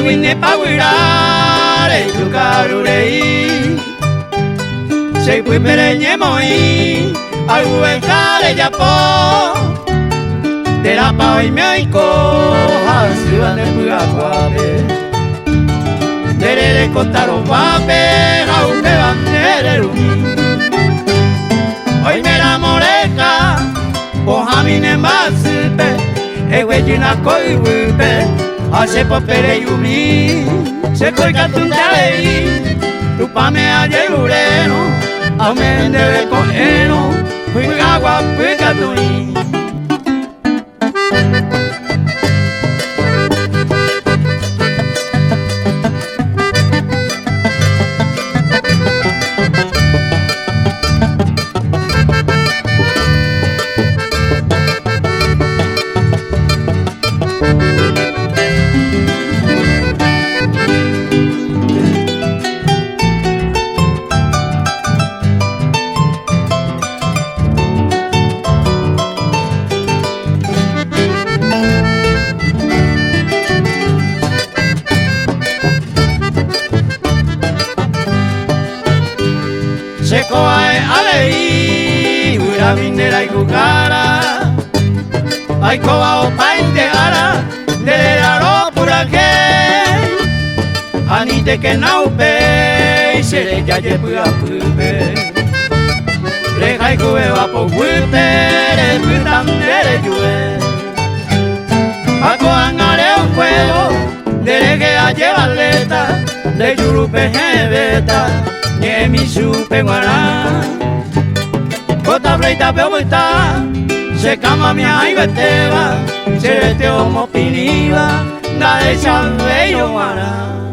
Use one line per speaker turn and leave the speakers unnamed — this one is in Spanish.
wine paguirare yukarurei sei pui pereñe moi algún cale ya po de la pa y me co así van de pugabe de contaro pape a un bebanero hoy me la moreca o jamine masipe e wejina koi wipe hace papere yumi se koi katuntalei tu pame aye ureno aumende de coeno fui agua fui catuí Seko ae alei, ura minera ikukara aiko bao painte gara, deleraro purake anite ke naupe, sere jaye pua pupe Rekai kue wapo pupe, re putam nere yue Ako angare un fuego, derege aye valeta, de yurupe jebeta Nye mi supe guará Kota breita peobuita Se kama mi ai beteba Se rete homo piniba Da de chalve yo guará